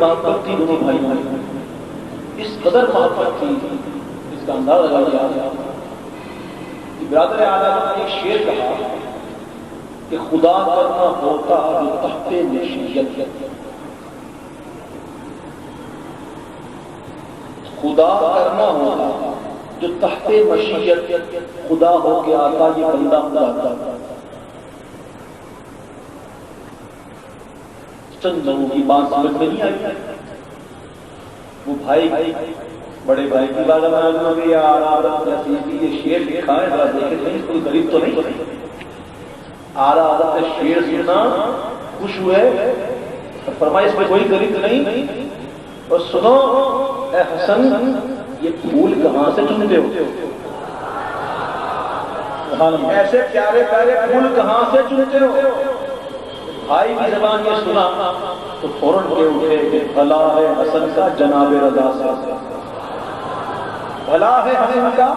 محبت تھی دونوں بھائیوں میں، اس قدر محبت تھی، اس کا اندازہ لگایا کہ برادر اعلیٰ نے ایک شعر کہا کہ خدا کرنا ہوتا جو تحت مشیت، خدا کرنا ہوتا جو تحت مشیت خدا ہو کے آتا، یہ بندہ خدا آتا۔ چند لوگوں کی بات سمجھ میں نہیں آئی، وہ بھائی بڑے بھائی کی بات میں یہ شعر لکھا ہے، ذرا دیکھیں نہیں کوئی غریب تو نہیں، آرا عادت نے شعر سنا خوش ہوئے، فرمایا اس میں کوئی غریب نہیں، اور سنو اے حسن یہ پھول کہاں سے چنتے ہو، ایسے پیارے پیارے پھول کہاں سے چنتے ہو؟ بھائی کی زبان یہ سنا تو فوراً کے اٹھے کہ بھلا ہے حسن کا جناب رضا سے، بھلا ہے حسن کا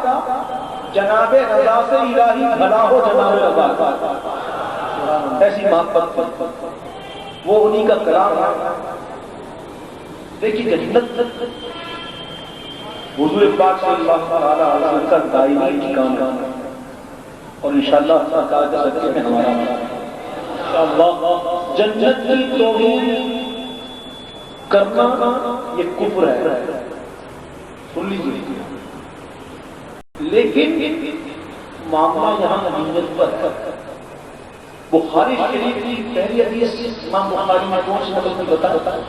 جناب رضا سے، الہی بھلا ہو جناب رضا کا۔ ایسی محبت وہ انہی کا کلام ہے۔ دیکھیے جنت حضور پاک صلی اللہ علیہ وسلم کا دائمی ٹھکانہ ہے، اور انشاءاللہ تعالیٰ کے صدقے میں ہمارا انشاءاللہ جنت کی توہین کرنا یہ کفر ہے، سن لیجیے، لیکن معاملہ یہاں نیت پر ہے۔ بخاری شریف کی پہلی حدیث امام بخاری میں کون سی نقل میں بتاتا ہے؟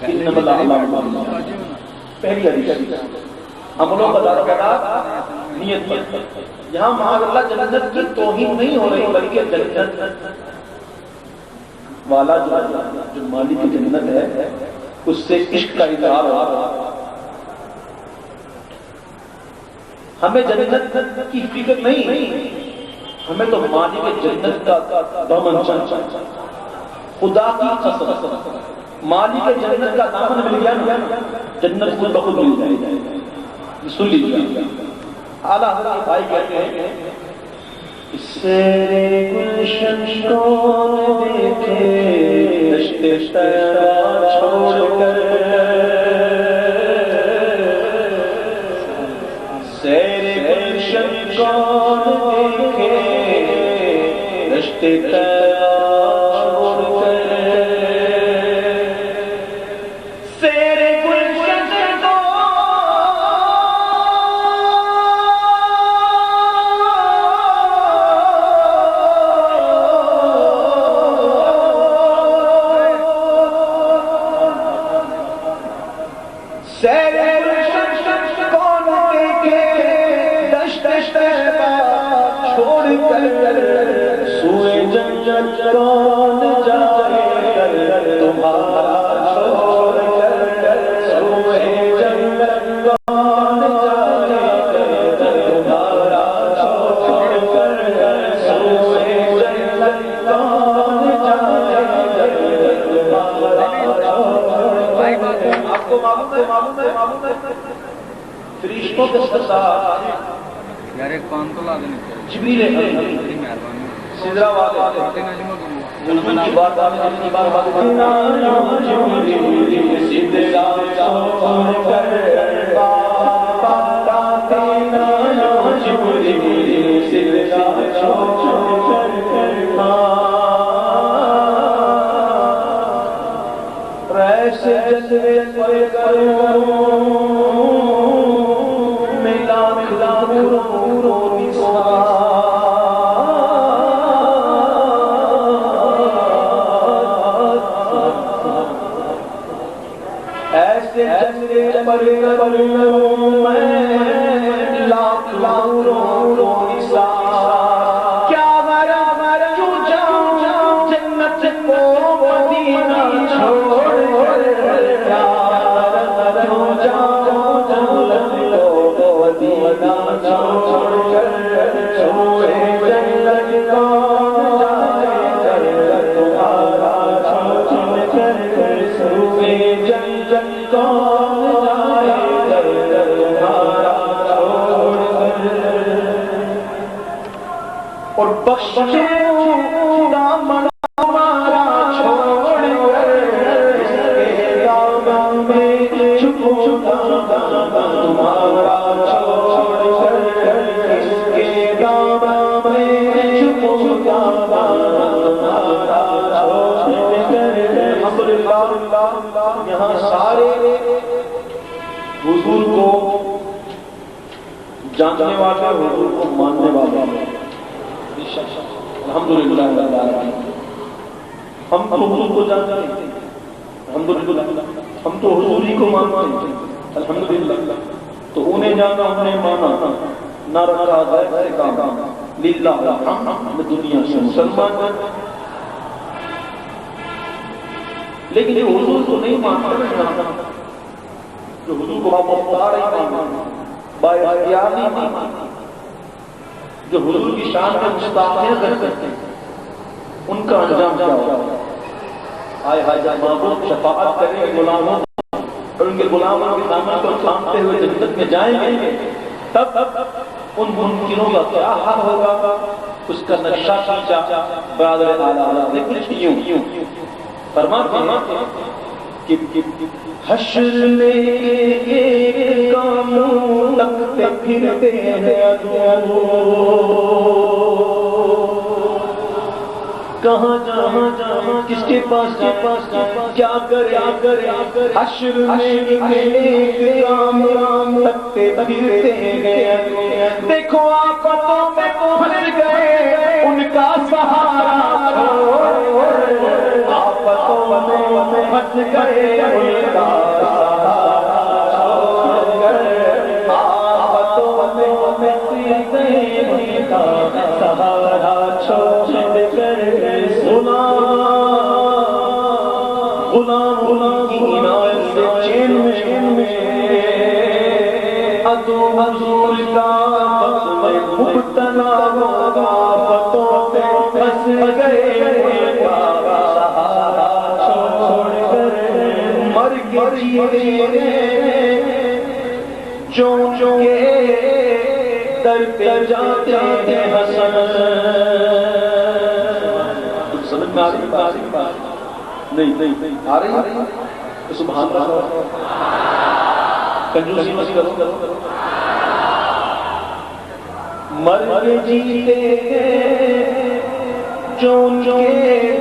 انما الاعمال بالنیات، پہلی حدیث عملوں کا دار و مدار نیت پر۔ یہاں معاذ اللہ جنت کی توہین نہیں ہو رہی، بلکہ جنت والا جو مالک جنت ہے اس سے عشق کا اظہار ہو رہا۔ ہمیں جنت کی فکر نہیں، ہمیں تو مالک جنت کا دامن چاہیے۔ خدا کی قسم مالک جنت کا دامن مل گیا نا، جنت خود بخود مل جائے گی۔ سن لیجیے، اعلیٰ حضرت بھائی کہتے ہیں سیرے گلشن کو دیکھے رشتے تیرا چھوڑ کر، سیرے گلشن کو دیکھے رشتے تیرا چھوڑ کر، سیرے گلشن کو سوئے جنت کون جائے کر تمہارا چھوڑ کر، سوئے جنت کون جائے کر تمہارا چھوڑ کر، سوئے جنت کون جائے کر تمہارا چھوڑ کر۔ آپ کو معلوم ہے فرشتوں کے ساتھ یار ایک کون کو لا دینے جبریل بڑی مہربانی سدرا والے حضور کی بات آپ نے کی بات جبریل سدرا چھوڑ کر بابا دینا جبریل سدرا چھوڑ کر ایسے جلوے پر کروں ملا کھلا رو ایسے جلوے پر کروں میں لاکھ رو کیا مرا کیوں جاؤں جنت کو مدینہ چھوڑ کیا کیوں جاؤں جنت کو مدینہ چھوڑ کر، سوئے جنت کون جائے کر تمہارا چھوڑ کر، سوئے جنت کون جائے کر تمہارا چھوڑ کر، اور بخشے دامن ہمارا چھوڑ کر، اس کے دامن الحمدللہ یہاں سارے حضور کو جاننے والے، حضور کو ماننے والے، الحمدللہ ہم تو حضور کو جانتے ہیں، الحمدللہ ہم تو حضور ہی کو مانتے ہیں، الحمدللہ تو انہیں جانا انہیں مانا نہ رکھا غیر سے کام للہ ہم دنیا سے مسلمان ہیں، لیکن جو حضور کو نہیں مانتے جو حضور کو مختار ہی نہیں مانتے با اختیار نہیں مانتے جو حضور کی شان میں مستعمل کرتے ہیں ان کا انجام کیا ہوگا؟ آئے ہائے جب معبود شفاعت کریں گے غلاموں اور ان کے غلاموں کے دامن کو تھامتے ہوئے جنت میں جائیں گے تب ان منکروں کا کیا حال ہوگا؟ اس کا نقشہ کھینچا برادر اعلیٰ نے کچھ یوں فرماتے ہیں کہ حشر میں ایک کاموں تکتے پھرتے ہیں عدو کہاں جہاں کس کے پاس کیا کرے حشر میں ایک کام تکتے پھرتے ہیں دیکھو آفتوں میں پھنس گئے ان کا سہارا آفتوں میں پھنس گئے ان کا آفتوں میں پھنس گئے ان کا سہارا چھوڑ کر غلام کی عنایت سے چین میں عدو حضور کا وقت میں مبتلا ہوگا آفتوں میں پھنس گئے سہارا چھوڑ کر مر کے جیتے جو کے در پہ جاتے ہیں حسن سمجھ میں آ رہی بات نہیں آ رہی سبحان اللہ کنجوسی مت کرو مر کے جیتے جو کے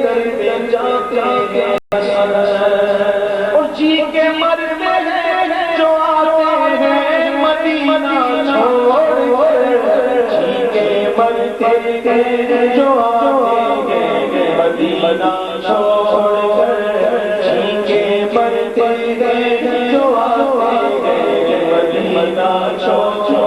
در پہ جاتے ہیں اور جی کے مرتے ہیں جو آتے ہیں مدینہ چھوڑ جی کے مرتے ہیں جو آتے ہیں مدینہ چھوڑ کر جی کے مرتے ہیں جو آتے ہیں مدینہ چھوڑ